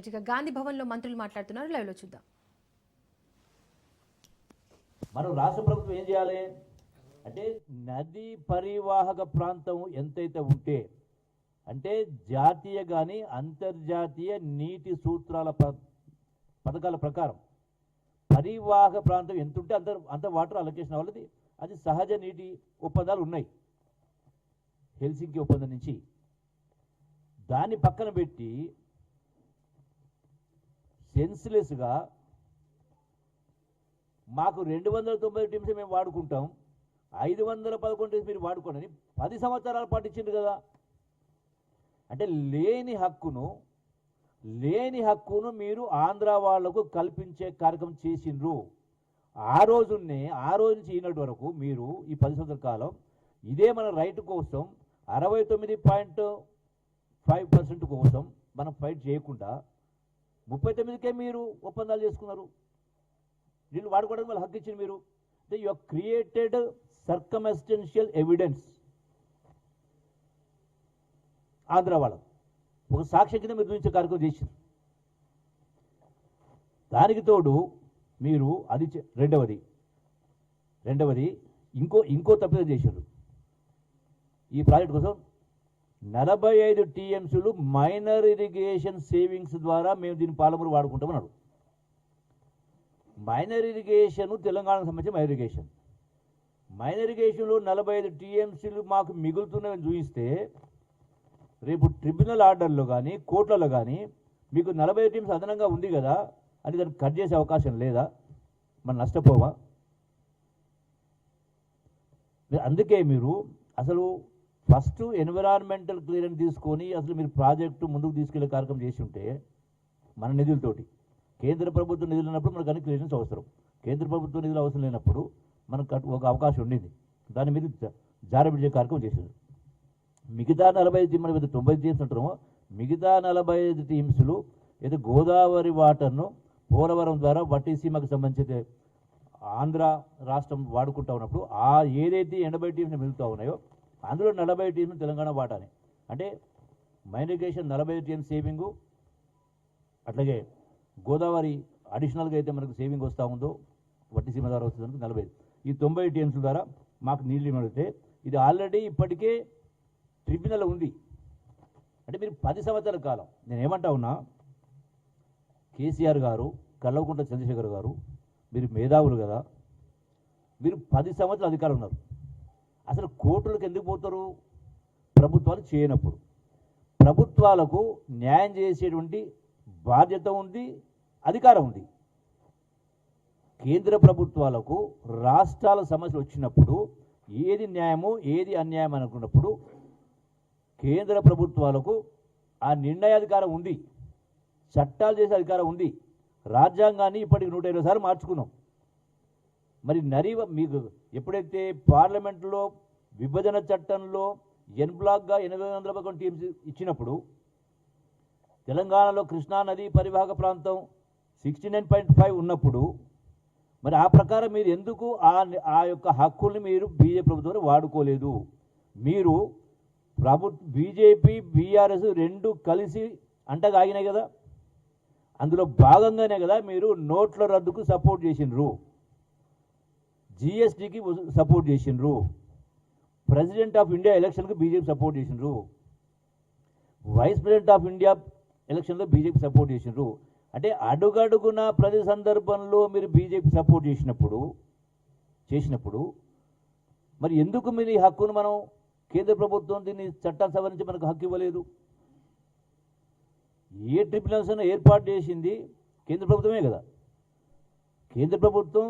Right, ఇక గాంధీ భవన్లో మంత్రులు మాట్లాడుతున్నారు, లైవ్లో చూద్దాం. మనం రాష్ట్ర ప్రభుత్వం ఏం చేయాలి అంటే నదీ పరివాహక ప్రాంతం ఎంతైతే ఉంటే అంటే జాతీయ కానీ అంతర్జాతీయ నీటి సూత్రాల పథకాల ప్రకారం పరివాహక ప్రాంతం ఎంత ఉంటే అంత వాటర్ అలొకేషన్ అవ్వాలి. అది సహజ నీటి ఒప్పందాలు ఉన్నాయి హెల్సింకి ఒప్పందం నుంచి. దాన్ని పక్కన పెట్టి సెన్స్లెస్గా మాకు 290 టీమ్స్ మేము వాడుకుంటాం, 511 టీమ్స్ మీరు వాడుకోండి అని 10 సంవత్సరాల పాటు ఇచ్చింది కదా. అంటే లేని హక్కును మీరు ఆంధ్ర వాళ్లకు కల్పించే కార్యక్రమం చేసిండ్రు. ఆ రోజు నుంచి ఈనాటి వరకు మీరు ఈ 10 సంవత్సరాల కాలం ఇదే మన రైట్ కోసం 69.5% కోసం మనం ఫైట్ చేయకుండా 39కే మీరు ఒప్పందాలు చేసుకున్నారు. వీళ్ళు వాడుకోవడానికి వాళ్ళు హక్కు ఇచ్చింది మీరు. అంటే you have created circumstantial evidence. Andhra వాళ్ళ ఒక సాక్ష్యం కింద మీరు చూపించే కార్యక్రమం చేశారు. దానికి తోడు మీరు అది రెండవది ఇంకో తప్పిదం చేశారు. ఈ ప్రాజెక్ట్ కోసం 45 టీఎంసీలు మైనర్ ఇరిగేషన్ సేవింగ్స్ ద్వారా మేము దీన్ని పాలమూరు వాడుకుంటామన్నాడు. మైనర్ ఇరిగేషన్ తెలంగాణకు సంబంధించిన మైనర్ ఇరిగేషన్లో 45 టీఎంసీలు మాకు మిగులుతున్నాయని చూపిస్తే రేపు ట్రిబ్యునల్ ఆర్డర్లో కానీ కోర్టులలో కానీ మీకు 40 టీమ్స్ అదనంగా ఉంది కదా అని దాన్ని కట్ చేసే అవకాశం లేదా? మనం నష్టపోవా? అందుకే మీరు అసలు ఫస్ట్ ఎన్విరాన్మెంటల్ క్లియరెన్స్ తీసుకొని అసలు మీరు ప్రాజెక్టు ముందుకు తీసుకెళ్లే కార్యక్రమం చేసి ఉంటే మన నిధులతోటి, కేంద్ర ప్రభుత్వం నిధులు ఉన్నప్పుడు మనకు అన్ని క్లియరెన్స్ అవసరం, కేంద్ర ప్రభుత్వ నిధులు అవసరం లేనప్పుడు మనకు ఒక అవకాశం ఉండింది. దాని మీద జారబిడ్చే కార్యక్రమం చేశారు. మిగతా 45 టీం 90 టీమ్స్ అంటారో మిగతా 45 టీమ్స్లు ఏదో గోదావరి వాటర్ను పోలవరం ద్వారా వట్టిసీమకు సంబంధించి ఆంధ్ర రాష్ట్రం వాడుకుంటా ఉన్నప్పుడు ఏదైతే 80 టీమ్స్ మిగులుతూ ఉన్నాయో అందులో 40 టీమ్స్ తెలంగాణ వాటాని. అంటే మైనిగేషన్ 40 టీమ్స్ సేవింగు, అట్లాగే గోదావరి అడిషనల్గా అయితే మనకు సేవింగ్ వస్తూ ఉందో వట్టిసీమ ద్వారా వస్తుంది 40. ఈ 90 టీమ్స్ ద్వారా మాకు నీళ్ళు ఇవ్వడితే ఇది ఆల్రెడీ ఇప్పటికే ట్రిబ్యునల్ ఉంది. అంటే మీరు 10 సంవత్సరాల కాలం నేనేమంటా ఉన్నా, కేసీఆర్ గారు, కల్వకుంట్ల చంద్రశేఖర్ గారు మీరు మేధావులు కదా, మీరు 10 సంవత్సరాలు అధికారులు ఉన్నారు. అసలు కోర్టులకు ఎందుకు పోతారు? ప్రభుత్వాలు చేయనప్పుడు. ప్రభుత్వాలకు న్యాయం చేసేటువంటి బాధ్యత ఉంది, అధికారం ఉంది. కేంద్ర ప్రభుత్వాలకు రాష్ట్రాల సమస్యలు వచ్చినప్పుడు ఏది న్యాయమో ఏది అన్యాయం అనుకున్నప్పుడు కేంద్ర ప్రభుత్వాలకు ఆ నిర్ణయాధికారం ఉంది, చట్టాలు చేసే అధికారం ఉంది. రాజ్యాంగాన్ని ఇప్పటికి 120 సార్లు మార్చుకున్నాం. మరి మీకు ఎప్పుడైతే పార్లమెంట్లో విభజన చట్టంలో ఎన్ బ్లాక్గా 811 టీమ్స్ ఇచ్చినప్పుడు తెలంగాణలో కృష్ణా నది పరివాహక ప్రాంతం 69.5 ఉన్నప్పుడు మరి ఆ ప్రకారం మీరు ఎందుకు ఆ యొక్క హక్కుల్ని మీరు బీజేపీ ప్రభుత్వం వాడుకోలేదు? మీరు బీజేపీ బీఆర్ఎస్ రెండు కలిసి అంటగాగినాయి కదా, అందులో భాగంగానే కదా మీరు నోట్ల రద్దుకు సపోర్ట్ చేసిండ్రు, జిఎస్టీకి సపోర్ట్ చేసిండ్రు, ప్రెసిడెంట్ ఆఫ్ ఇండియా ఎలక్షన్కి బీజేపీ సపోర్ట్ చేసిండ్రు, వైస్ ప్రెసిడెంట్ ఆఫ్ ఇండియా ఎలక్షన్లో బీజేపీ సపోర్ట్ చేసిండ్రు. అంటే అడుగడుగున ప్రతి సందర్భంలో మీరు బీజేపీ సపోర్ట్ చేసినప్పుడు మరి ఎందుకు మీరు ఈ హక్కును మనం కేంద్ర ప్రభుత్వం దీన్ని చట్టాలు సవరించి మనకు హక్కు ఇవ్వలేదు? ఏ ట్రిబ్యునల్స్ ఏర్పాటు చేసింది కేంద్ర ప్రభుత్వమే కదా. కేంద్ర ప్రభుత్వం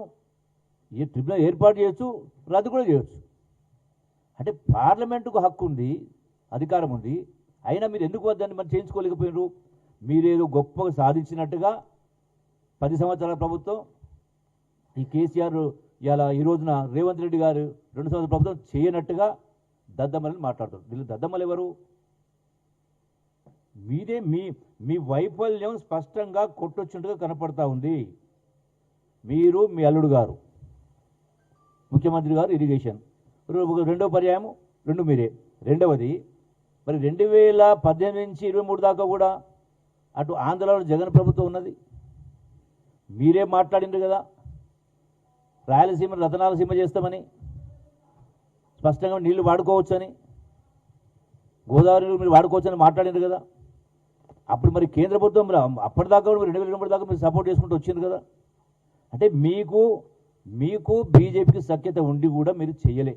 ఏ ట్రిబ్యునల్ ఏర్పాటు చేయొచ్చు, రద్దు కూడా చేయొచ్చు. అంటే పార్లమెంటుకు హక్కు ఉంది, అధికారం ఉంది, అయినా మీరు ఎందుకు వద్దని మరి చేయించుకోలేకపోయినారు? మీరేదో గొప్పగా సాధించినట్టుగా 10 సంవత్సరాల ప్రభుత్వం ఈ కేసీఆర్ ఈ రోజున రేవంత్ రెడ్డి గారు 2 సంవత్సరాల ప్రభుత్వం చేయనట్టుగా దద్దమ్మలని మాట్లాడతారు. వీళ్ళు దద్దమ్మలు ఎవరు? మీదే మీ వైఫల్యం స్పష్టంగా కొట్టొచ్చినట్టుగా కనపడతా ఉంది. మీరు, మీ అల్లుడు గారు, ముఖ్యమంత్రి గారు ఇరిగేషన్, రెండో పర్యాయం 2 మీరే. రెండవది మరి 2018 నుంచి 23 దాకా కూడా అటు ఆంధ్రలో జగన్ ప్రభుత్వం ఉన్నది. మీరే మాట్లాడిండ్రు కదా రాయలసీమ రతనాలసీమ చేస్తామని, స్పష్టంగా నీళ్లు వాడుకోవచ్చని, గోదావరి నీళ్ళు మీరు వాడుకోవచ్చని మాట్లాడిండ్రు కదా. అప్పుడు మరి కేంద్ర ప్రభుత్వం అప్పటిదాకా కూడా 2023 దాకా మీరు సపోర్ట్ చేసుకుంటూ వచ్చింది కదా. అంటే మీకు బీజేపీకి సఖ్యత ఉండి కూడా మీరు చేయలే.